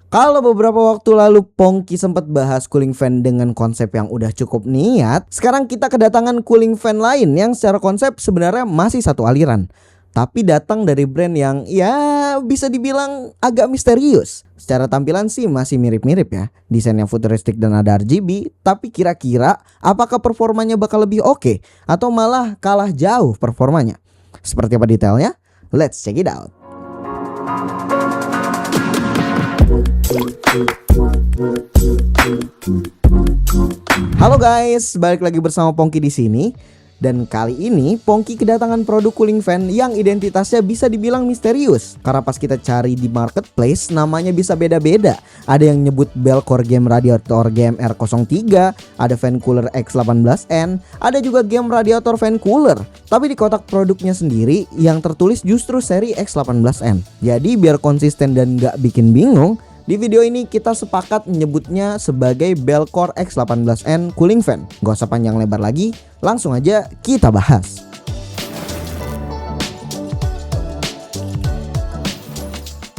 Kalau beberapa waktu lalu Pongki sempat bahas cooling fan dengan konsep yang udah cukup niat, sekarang kita kedatangan cooling fan lain yang secara konsep sebenarnya masih satu aliran, tapi datang dari brand yang ya bisa dibilang agak misterius. Secara tampilan sih masih mirip-mirip ya, desainnya futuristik dan ada RGB, tapi kira-kira apakah performanya bakal lebih oke atau malah kalah jauh performanya? Seperti apa detailnya? Let's check it out. Halo guys, balik lagi bersama Pongki di sini. Dan kali ini Pongki kedatangan produk cooling fan yang identitasnya bisa dibilang misterius. Karena pas kita cari di marketplace namanya bisa beda-beda. Ada yang nyebut Belcore Game Radiator Game R03, ada fan cooler X18N, ada juga game radiator fan cooler. Tapi di kotak produknya sendiri yang tertulis justru seri X18N. Jadi biar konsisten dan gak bikin bingung, di video ini kita sepakat menyebutnya sebagai Belcore X18N Cooling Fan. Gak usah panjang lebar lagi, langsung aja kita bahas.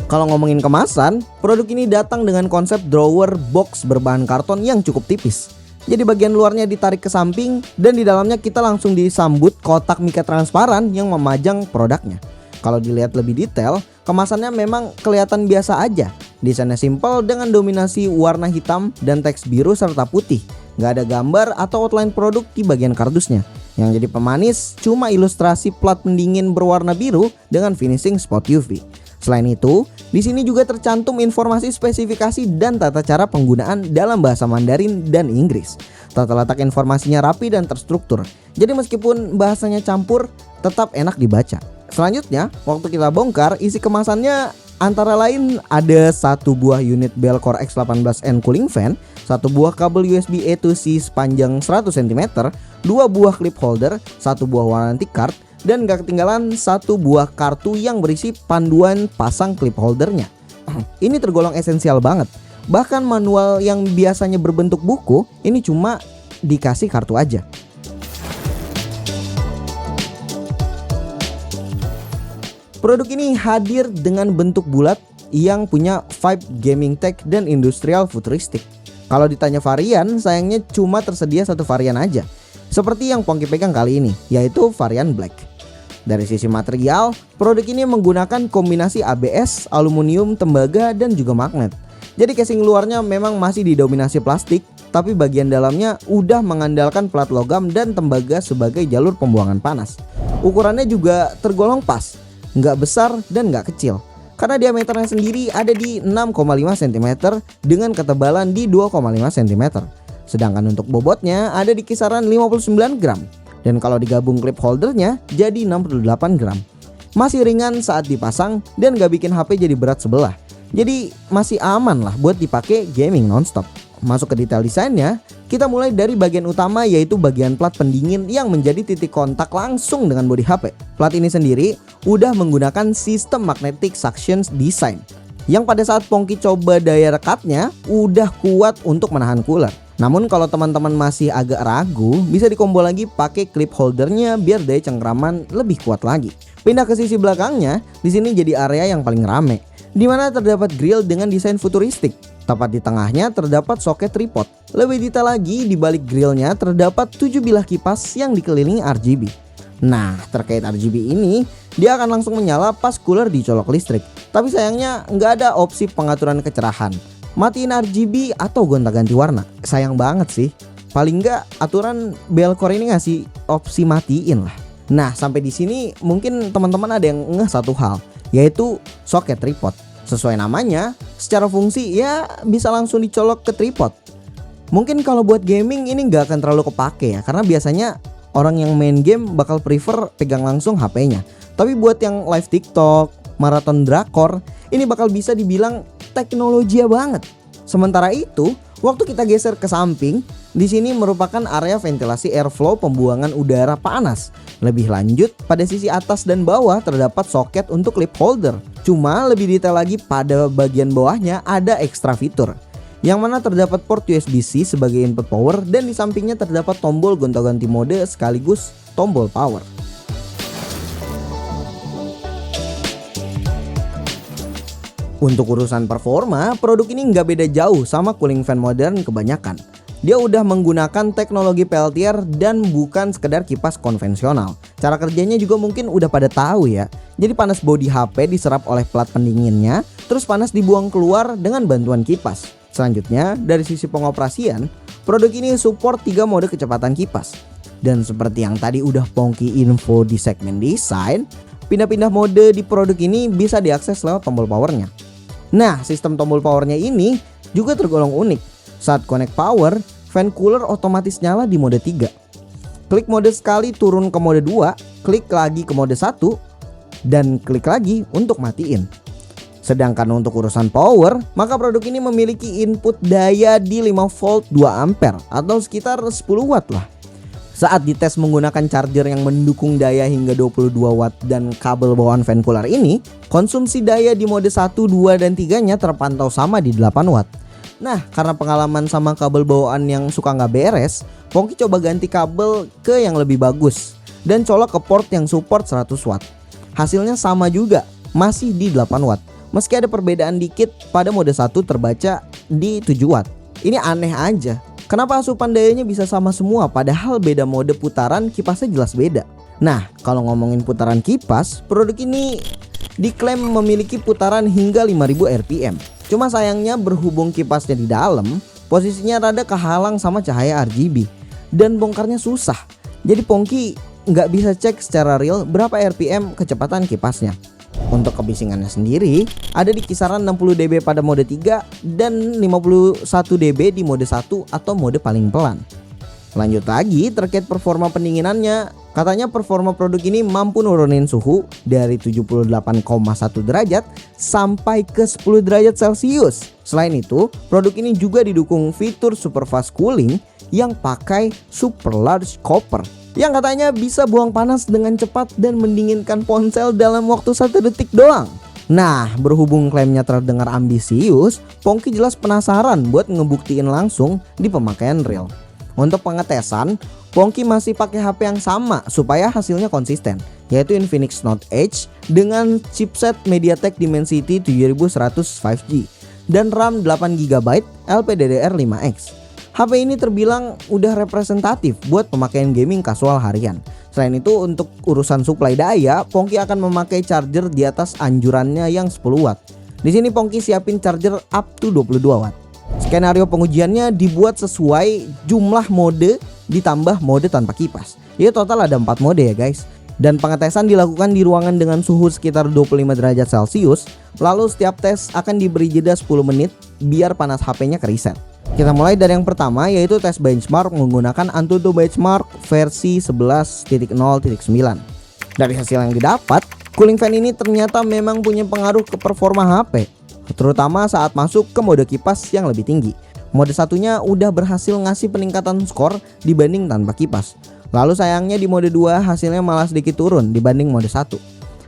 Kalau ngomongin kemasan, produk ini datang dengan konsep drawer box berbahan karton yang cukup tipis. Jadi bagian luarnya ditarik ke samping dan di dalamnya kita langsung disambut kotak mica transparan yang memajang produknya. Kalau dilihat lebih detail, kemasannya memang kelihatan biasa aja. Desainnya simpel dengan dominasi warna hitam dan teks biru serta putih. Gak ada gambar atau outline produk di bagian kardusnya. Yang jadi pemanis cuma ilustrasi plat pendingin berwarna biru dengan finishing spot UV. Selain itu, di sini juga tercantum informasi spesifikasi dan tata cara penggunaan dalam bahasa Mandarin dan Inggris. Tata letak informasinya rapi dan terstruktur. Jadi meskipun bahasanya campur, tetap enak dibaca. Selanjutnya, waktu kita bongkar, isi kemasannya antara lain ada satu buah unit Belcore X18N cooling fan, satu buah kabel USB A to C sepanjang 100 cm, dua buah clip holder, satu buah warranty card, dan gak ketinggalan satu buah kartu yang berisi panduan pasang clip holdernya. Ini tergolong esensial banget. Bahkan manual yang biasanya berbentuk buku, ini cuma dikasih kartu aja. Produk ini hadir dengan bentuk bulat yang punya vibe gaming tech dan industrial futuristik. Kalau ditanya varian, sayangnya cuma tersedia satu varian aja. Seperti yang Pongki pegang kali ini, yaitu varian black. Dari sisi material, produk ini menggunakan kombinasi ABS, aluminium, tembaga, dan juga magnet. Jadi casing luarnya memang masih didominasi plastik, tapi bagian dalamnya udah mengandalkan plat logam dan tembaga sebagai jalur pembuangan panas. Ukurannya juga tergolong pas, nggak besar dan nggak kecil, karena diameternya sendiri ada di 6,5 cm dengan ketebalan di 2,5 cm. Sedangkan untuk bobotnya ada di kisaran 59 gram. Dan kalau digabung clip holdernya jadi 68 gram. Masih ringan saat dipasang dan gak bikin HP jadi berat sebelah. Jadi masih aman lah buat dipakai gaming nonstop. Masuk ke detail desainnya, kita mulai dari bagian utama yaitu bagian plat pendingin yang menjadi titik kontak langsung dengan bodi HP. Plat ini sendiri udah menggunakan sistem magnetic suction design yang pada saat Pongki coba daya rekatnya udah kuat untuk menahan cooler. Namun kalau teman-teman masih agak ragu, bisa dikombo lagi pakai clip holdernya biar daya cengkraman lebih kuat lagi. Pindah ke sisi belakangnya, di sini jadi area yang paling rame, di mana terdapat grill dengan desain futuristik. Tepat di tengahnya terdapat soket tripod. Lebih detail lagi, di balik grillnya terdapat 7 bilah kipas yang dikelilingi RGB. Nah, terkait RGB ini, dia akan langsung menyala pas cooler dicolok listrik. Tapi sayangnya nggak ada opsi pengaturan kecerahan. Matiin RGB atau gonta-ganti warna. Sayang banget sih. Paling nggak aturan Belcore ini ngasih opsi matiin lah. Nah, sampai di sini mungkin teman-teman ada yang ngeh satu hal, yaitu soket tripod. Sesuai namanya, secara fungsi ya bisa langsung dicolok ke tripod. Mungkin kalau buat gaming ini nggak akan terlalu kepake ya, karena biasanya orang yang main game bakal prefer pegang langsung HP-nya. Tapi buat yang live TikTok, maraton drakor, ini bakal bisa dibilang teknologi banget. Sementara itu, waktu kita geser ke samping, di sini merupakan area ventilasi airflow pembuangan udara panas. Lebih lanjut, pada sisi atas dan bawah terdapat soket untuk clip holder. Cuma lebih detail lagi, pada bagian bawahnya ada ekstra fitur, yang mana terdapat port USB-C sebagai input power dan di sampingnya terdapat tombol gonta-ganti mode sekaligus tombol power. Untuk urusan performa, produk ini nggak beda jauh sama cooling fan modern kebanyakan. Dia udah menggunakan teknologi Peltier dan bukan sekedar kipas konvensional. Cara kerjanya juga mungkin udah pada tahu ya. Jadi panas bodi HP diserap oleh plat pendinginnya, terus panas dibuang keluar dengan bantuan kipas. Selanjutnya, dari sisi pengoperasian, produk ini support 3 mode kecepatan kipas. Dan seperti yang tadi udah Pongki info di segmen desain, pindah-pindah mode di produk ini bisa diakses lewat tombol powernya. Nah, sistem tombol powernya ini juga tergolong unik. Saat connect power, fan cooler otomatis nyala di mode 3. Klik mode sekali turun ke mode 2, klik lagi ke mode 1, dan klik lagi untuk matiin. Sedangkan untuk urusan power, maka produk ini memiliki input daya di 5 volt 2 ampere atau sekitar 10 watt lah. Saat dites menggunakan charger yang mendukung daya hingga 22 watt dan kabel bawaan fan cooler ini, konsumsi daya di mode 1, 2, dan 3-nya terpantau sama di 8 watt. Nah, karena pengalaman sama kabel bawaan yang suka nggak beres, Pongki coba ganti kabel ke yang lebih bagus dan colok ke port yang support 100 watt. Hasilnya sama juga, masih di 8 watt. Meski ada perbedaan dikit pada mode 1 terbaca di 7 watt. Ini aneh aja. Kenapa asupan dayanya bisa sama semua padahal beda mode putaran kipasnya jelas beda. Nah, kalau ngomongin putaran kipas, produk ini diklaim memiliki putaran hingga 5000 rpm. Cuma sayangnya berhubung kipasnya di dalam, posisinya rada kehalang sama cahaya RGB dan bongkarnya susah. Jadi Pongki nggak bisa cek secara real berapa rpm kecepatan kipasnya. Untuk kebisingannya sendiri ada di kisaran 60 dB pada mode 3 dan 51 dB di mode 1 atau mode paling pelan. Lanjut lagi terkait performa pendinginannya, katanya performa produk ini mampu nurunin suhu dari 78,1 derajat sampai ke 10 derajat Celcius. Selain itu, produk ini juga didukung fitur super fast cooling yang pakai super large copper yang katanya bisa buang panas dengan cepat dan mendinginkan ponsel dalam waktu 1 detik doang. Nah, berhubung klaimnya terdengar ambisius, Pongki jelas penasaran buat ngebuktiin langsung di pemakaian real. Untuk pengetesan, Pongki masih pakai HP yang sama supaya hasilnya konsisten, yaitu Infinix Note Edge dengan chipset MediaTek Dimensity 7100 5G dan RAM 8GB LPDDR5X. HP ini terbilang udah representatif buat pemakaian gaming kasual harian. Selain itu, untuk urusan suplai daya, Pongki akan memakai charger di atas anjurannya yang 10 watt. Di sini Pongki siapin charger up to 22 watt. Skenario pengujiannya dibuat sesuai jumlah mode ditambah mode tanpa kipas. Ya total ada 4 mode ya guys. Dan pengetesan dilakukan di ruangan dengan suhu sekitar 25 derajat Celcius. Lalu setiap tes akan diberi jeda 10 menit biar panas HP-nya kereset. Kita mulai dari yang pertama, yaitu tes benchmark menggunakan Antutu Benchmark versi 11.0.9. Dari hasil yang didapat, cooling fan ini ternyata memang punya pengaruh ke performa HP, terutama saat masuk ke mode kipas yang lebih tinggi. Mode satunya udah berhasil ngasih peningkatan skor dibanding tanpa kipas. Lalu sayangnya di mode 2 hasilnya malah sedikit turun dibanding mode 1.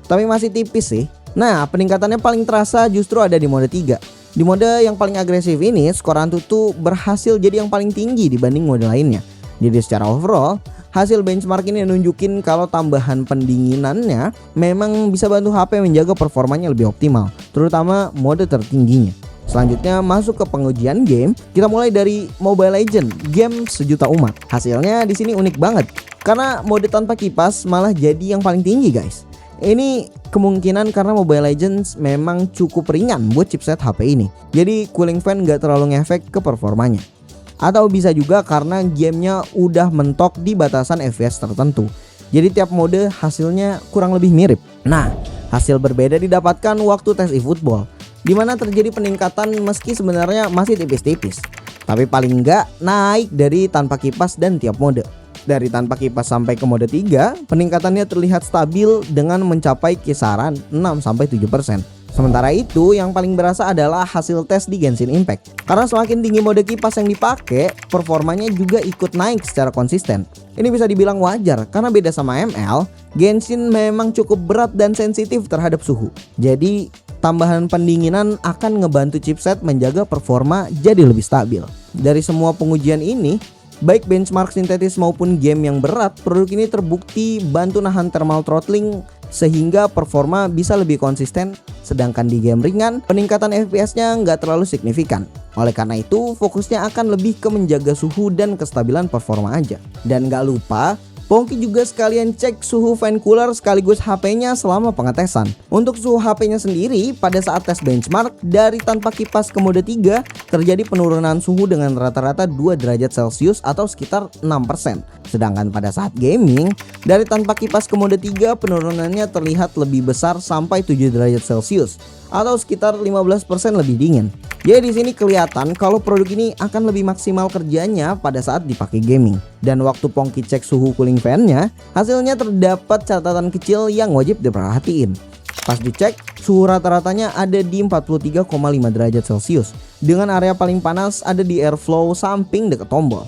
Tapi masih tipis sih. Nah, peningkatannya paling terasa justru ada di mode 3. Di mode yang paling agresif ini, skor Antutu berhasil jadi yang paling tinggi dibanding mode lainnya. Jadi secara overall, hasil benchmark ini nunjukin kalau tambahan pendinginannya memang bisa bantu HP menjaga performanya lebih optimal, terutama mode tertingginya. Selanjutnya masuk ke pengujian game. Kita mulai dari Mobile Legends, game sejuta umat. Hasilnya di sini unik banget karena mode tanpa kipas malah jadi yang paling tinggi guys. Ini kemungkinan karena Mobile Legends memang cukup ringan buat chipset HP ini. Jadi cooling fan gak terlalu ngefek ke performanya. Atau bisa juga karena gamenya udah mentok di batasan FPS tertentu. Jadi tiap mode hasilnya kurang lebih mirip. Nah, hasil berbeda didapatkan waktu tes eFootball, di mana terjadi peningkatan meski sebenarnya masih tipis-tipis. Tapi paling enggak naik dari tanpa kipas dan tiap mode. Dari tanpa kipas sampai ke mode 3, peningkatannya terlihat stabil dengan mencapai kisaran 6-7%. Sementara itu, yang paling berasa adalah hasil tes di Genshin Impact. Karena semakin tinggi mode kipas yang dipakai, performanya juga ikut naik secara konsisten. Ini bisa dibilang wajar, karena beda sama ML, Genshin memang cukup berat dan sensitif terhadap suhu. Jadi, tambahan pendinginan akan ngebantu chipset menjaga performa jadi lebih stabil. Dari semua pengujian ini, baik benchmark sintetis maupun game yang berat, produk ini terbukti bantu nahan thermal throttling sehingga performa bisa lebih konsisten sedangkan di game ringan peningkatan FPS-nya nggak terlalu signifikan. Oleh karena itu fokusnya akan lebih ke menjaga suhu dan kestabilan performa aja. Dan nggak lupa Pongki juga sekalian cek suhu fan cooler sekaligus HP-nya selama pengetesan. Untuk suhu HP-nya sendiri, pada saat tes benchmark dari tanpa kipas ke mode 3, terjadi penurunan suhu dengan rata-rata 2 derajat Celcius atau sekitar 6%. Sedangkan pada saat gaming, dari tanpa kipas ke mode 3, penurunannya terlihat lebih besar sampai 7 derajat Celcius atau sekitar 15% lebih dingin. Jadi di sini kelihatan kalau produk ini akan lebih maksimal kerjanya pada saat dipakai gaming. Dan waktu Pongki cek suhu cooling fan-nya, hasilnya terdapat catatan kecil yang wajib diperhatiin. Pas dicek, suhu rata-ratanya ada di 43,5 derajat Celcius, dengan area paling panas ada di airflow samping dekat tombol.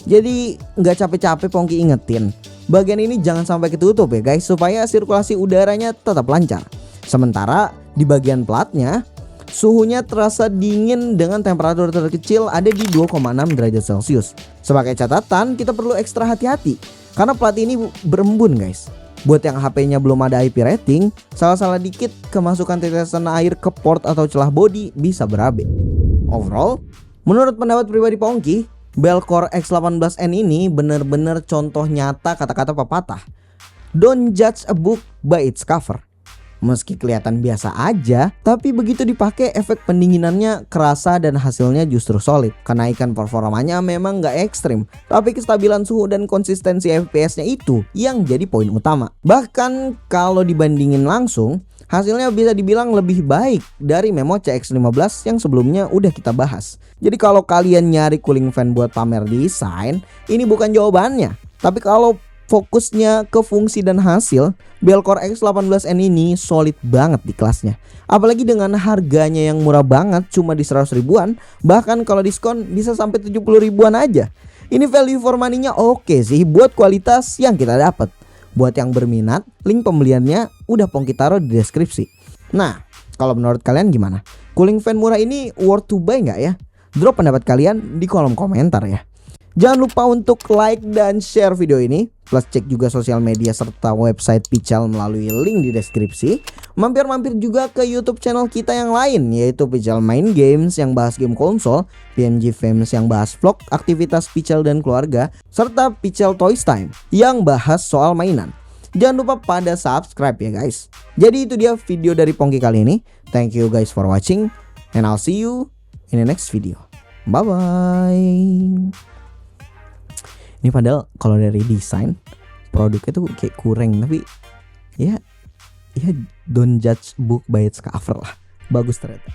Jadi nggak capek-capek Pongki ingetin, bagian ini jangan sampai ketutup ya guys, supaya sirkulasi udaranya tetap lancar. Sementara di bagian platnya, suhunya terasa dingin dengan temperatur terkecil ada di 2,6 derajat Celcius. Sebagai catatan, kita perlu ekstra hati-hati karena plat ini berembun guys. Buat yang HP-nya belum ada IP rating, salah-salah dikit kemasukan tetesan air ke port atau celah bodi bisa berabe. Overall, menurut pendapat pribadi Pongki, Belcore X18N ini bener-bener contoh nyata kata-kata pepatah. Don't judge a book by its cover. Meski kelihatan biasa aja, tapi begitu dipakai efek pendinginannya kerasa dan hasilnya justru solid. Kenaikan performanya memang nggak ekstrim, tapi kestabilan suhu dan konsistensi FPS-nya itu yang jadi poin utama. Bahkan kalau dibandingin langsung, hasilnya bisa dibilang lebih baik dari Memo CX15 yang sebelumnya udah kita bahas. Jadi kalau kalian nyari cooling fan buat pamer desain, ini bukan jawabannya. Tapi kalau fokusnya ke fungsi dan hasil, Belcore X18N ini solid banget di kelasnya. Apalagi dengan harganya yang murah banget, cuma di 100 ribuan, bahkan kalau diskon bisa sampai 70 ribuan aja. Ini value for money-nya oke sih buat kualitas yang kita dapat. Buat yang berminat, link pembeliannya udah Pongki taruh di deskripsi. Nah, kalau menurut kalian gimana? Cooling fan murah ini worth to buy nggak ya? Drop pendapat kalian di kolom komentar ya. Jangan lupa untuk like dan share video ini, plus cek juga sosial media serta website Pical melalui link di deskripsi. Mampir-mampir juga ke YouTube channel kita yang lain, yaitu Pical Main Games yang bahas game konsol, PMG Films yang bahas vlog, aktivitas Pical dan keluarga, serta Pical Toys Time yang bahas soal mainan. Jangan lupa pada subscribe ya guys. Jadi itu dia video dari Pongki kali ini. Thank you guys for watching, and I'll see you in the next video. Bye bye. Ini padahal kalau dari desain produknya tuh kayak kurang, tapi ya don't judge book by its cover lah. Bagus ternyata.